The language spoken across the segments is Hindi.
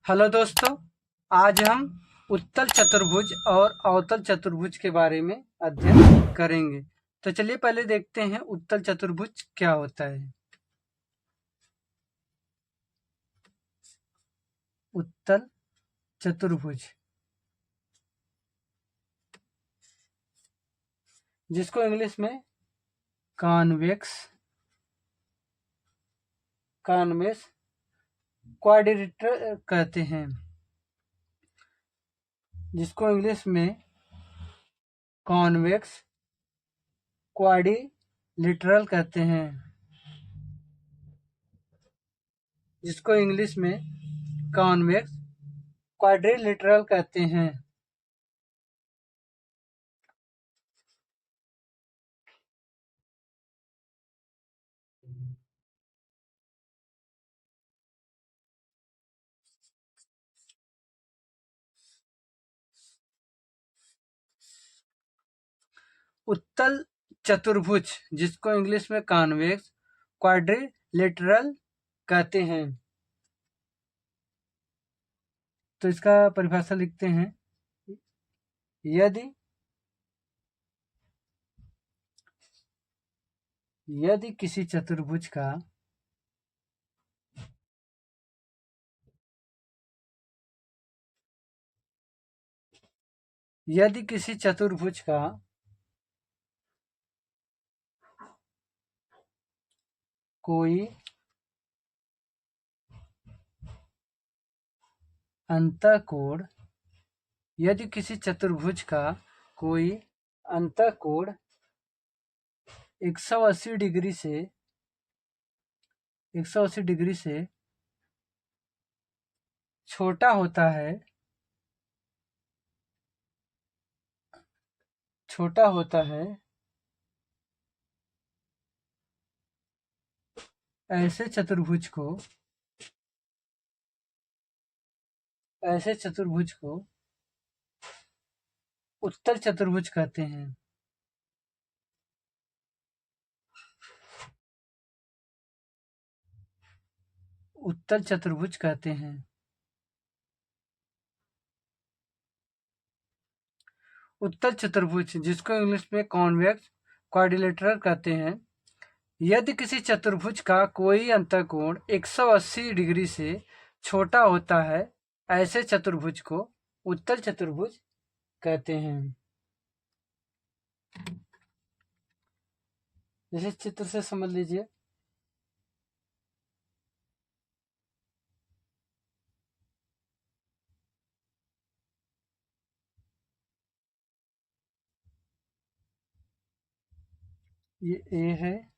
हेलो दोस्तों। आज हम उत्तल चतुर्भुज और अवतल चतुर्भुज के बारे में अध्ययन करेंगे। तो चलिए पहले देखते हैं उत्तल चतुर्भुज क्या होता है। उत्तल चतुर्भुज जिसको इंग्लिश में कॉन्वेक्स कॉन्वेक्स क्वाड्रिलेटरल कहते हैं, जिसको इंग्लिश में कॉन्वेक्स क्वाड्रिलेटरल कहते हैं, जिसको इंग्लिश में कॉन्वेक्स क्वाड्रिलेटरल कहते हैं। उत्तल चतुर्भुज जिसको इंग्लिश में कॉन्वेक्स क्वाड्रिलेटरल कहते हैं। तो इसका परिभाषा लिखते हैं। यदि यदि किसी चतुर्भुज का यदि किसी चतुर्भुज का कोई अंतःकोण यदि किसी चतुर्भुज का कोई अंतःकोण 180 डिग्री से छोटा होता है ऐसे चतुर्भुज को उत्तल चतुर्भुज कहते हैं। उत्तल चतुर्भुज कहते हैं। उत्तल चतुर्भुज जिसको इंग्लिश में कॉन्वेक्स क्वाड्रिलेटरल कहते हैं। यदि किसी चतुर्भुज का कोई अंतःकोण 180 डिग्री से छोटा होता है, ऐसे चतुर्भुज को उत्तल चतुर्भुज कहते हैं। जैसे चित्र से समझ लीजिए। ये ए है,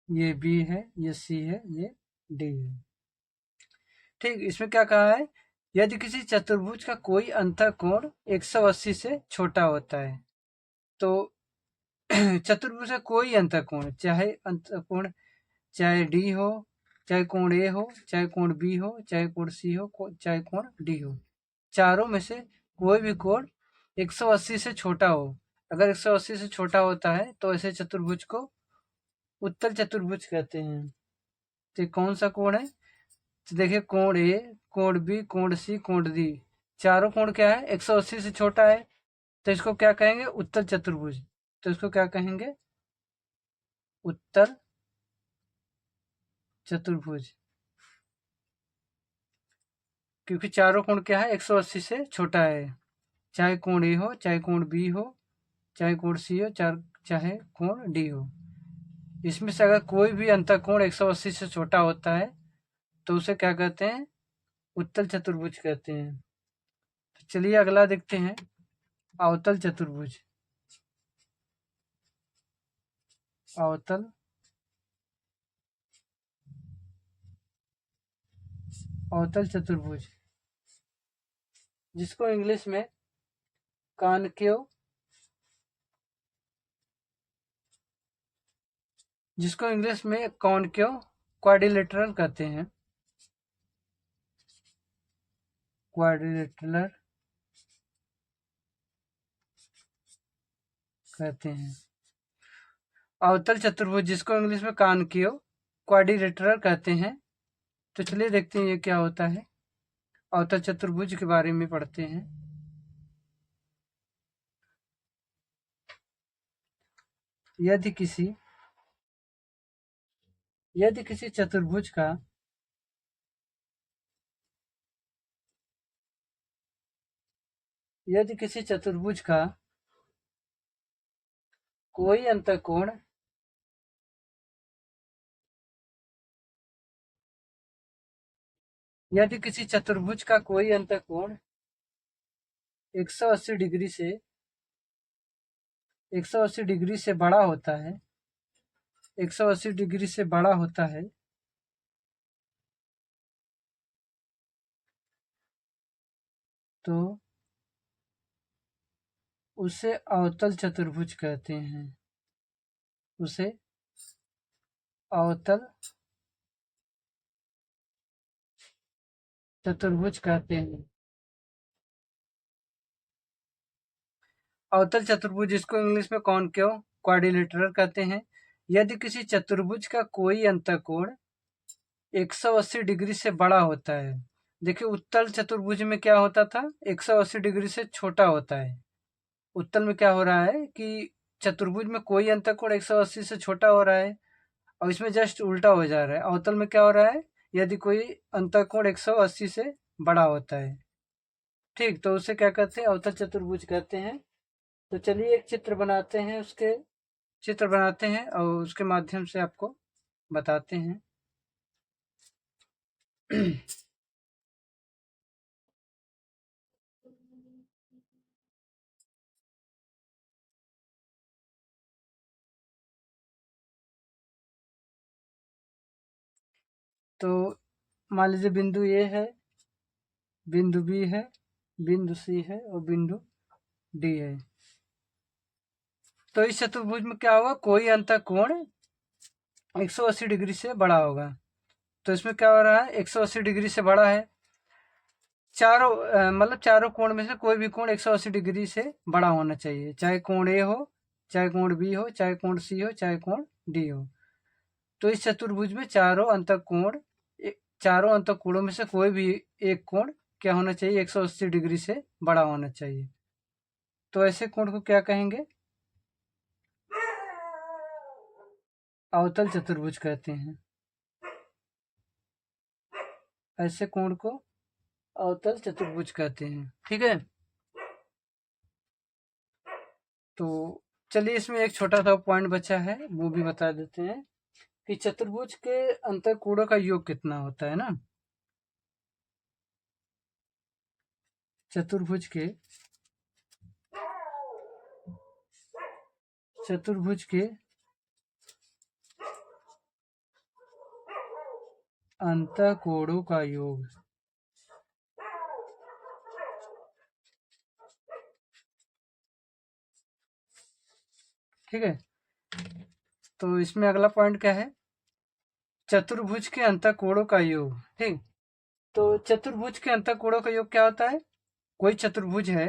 ये बी है, ये सी है, ये डी है। ठीक, इसमें क्या कहा है? यदि किसी चतुर्भुज का कोई अंतःकोण 180 से छोटा होता है, तो चतुर्भुज का कोई अंतःकोण, चाहे डी हो, चाहे कोण ए हो, चाहे कोण बी हो, चाहे कोण सी हो, चाहे कोण डी हो, चारों में से कोई भी कोण 180 से छोटा हो। अगर 180 से छोटा होता है तो ऐसे चतुर्भुज को उत्तल चतुर्भुज कहते हैं। तो कौन सा कोण है? तो देखिए, कोण ए, कोण बी, कोण सी, कोण डी, चारों कोण क्या है? 180 से छोटा है। तो इसको क्या कहेंगे? उत्तल चतुर्भुज। तो इसको क्या कहेंगे? उत्तल चतुर्भुज। क्योंकि चारों कोण क्या है? 180 से छोटा है। चाहे कोण ए हो, चाहे कोण बी हो, चाहे कोण सी हो, चाहे कोण डी हो। इसमें से अगर कोई भी अंतःकोण 180 से छोटा होता है तो उसे क्या कहते हैं? उत्तल चतुर्भुज कहते हैं। तो चलिए अगला देखते हैं, अवतल चतुर्भुज। अवतल अवतल चतुर्भुज जिसको इंग्लिश में कॉनकेव क्वाड्रिलेटरल कहते हैं। क्वाड्रिलेटरल कहते हैं। अवतल चतुर्भुज जिसको इंग्लिश में कॉनकेव क्वाड्रिलेटरल कहते हैं। तो चलिए देखते हैं ये क्या होता है। अवतल चतुर्भुज के बारे में पढ़ते हैं। यदि किसी चतुर्भुज का कोई अंतःकोण यदि किसी चतुर्भुज का कोई अंतःकोण 180 डिग्री से बड़ा होता है 180 डिग्री से बड़ा होता है तो उसे अवतल चतुर्भुज कहते हैं। उसे अवतल चतुर्भुज कहते हैं। अवतल चतुर्भुज, इसको इंग्लिश में कॉनकेव क्वाड्रिलेटरल कहते हैं। यदि किसी चतुर्भुज का कोई अंतःकोण 180 डिग्री से बड़ा होता है। देखिए उत्तल चतुर्भुज में क्या होता था, 180 डिग्री से छोटा होता है। उत्तल में क्या हो रहा है कि चतुर्भुज में कोई अंतःकोण 180 से छोटा हो रहा है और इसमें जस्ट उल्टा हो जा रहा है। अवतल में क्या हो रहा है, यदि कोई अंतःकोण 180 से बड़ा होता है, ठीक, तो उसे क्या कहते हैं, अवतल चतुर्भुज कहते हैं। तो चलिए एक चित्र बनाते हैं और उसके माध्यम से आपको बताते हैं। तो मान लीजिए बिंदु ए है, बिंदु बी है, बिंदु सी है और बिंदु डी है। तो इस चतुर्भुज में क्या होगा, कोई अंतःकोण 180 डिग्री से बड़ा होगा। तो इसमें क्या हो रहा है, 180 डिग्री से बड़ा है। मतलब चारों कोण में से कोई भी कोण 180 डिग्री से बड़ा होना चाहिए, चाहे कोण ए हो, चाहे कोण बी हो, चाहे कोण सी हो, चाहे कोण डी हो। तो इस चतुर्भुज में चारों अंतःकोणों में से कोई भी एक कोण क्या होना चाहिए, 180 डिग्री से बड़ा होना चाहिए। तो ऐसे कोण को क्या कहेंगे, अवतल चतुर्भुज कहते हैं। ऐसे कोण को अवतल चतुर्भुज कहते हैं, ठीक है। तो चलिए इसमें एक छोटा सा पॉइंट बचा है, वो भी बता देते हैं कि चतुर्भुज के अंतःकोणों का योग कितना होता है ना। चतुर्भुज के अंतःकोणों का योग, ठीक है। तो इसमें अगला पॉइंट क्या है, चतुर्भुज के अंतःकोणों का योग, ठीक। तो चतुर्भुज के अंतःकोणों का योग क्या होता है, कोई चतुर्भुज है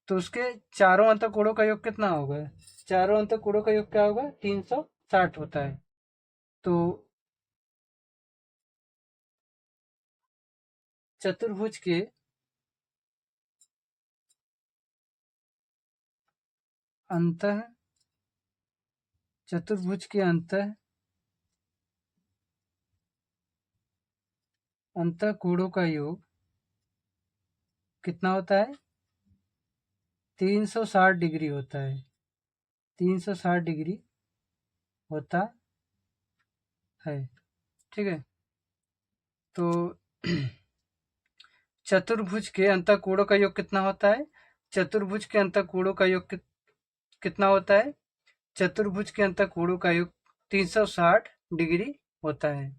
तो उसके चारों अंतःकोणों का योग कितना होगा, चारों अंतःकोणों का योग क्या होगा, 360 होता है। तो चतुर्भुज के अंतःकोणों का योग कितना होता है, 360 डिग्री होता है, 360 डिग्री होता है, ठीक है। तो चतुर्भुज के अंतःकोणों का योग कितना होता है, चतुर्भुज के अंतःकोणों का योग कितना होता है, चतुर्भुज के अंतःकोणों का योग 360 डिग्री होता है,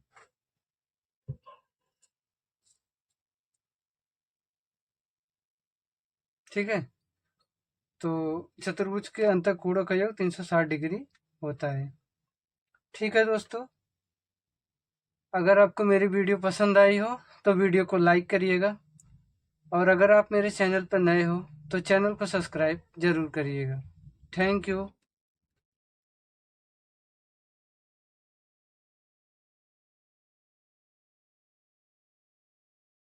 ठीक है। तो चतुर्भुज के अंतःकोणों का योग 360 डिग्री होता है, ठीक है दोस्तों। अगर आपको मेरी वीडियो पसंद आई हो तो वीडियो को लाइक करिएगा और अगर आप मेरे चैनल पर नए हो तो चैनल को सब्सक्राइब जरूर करिएगा। Thank you.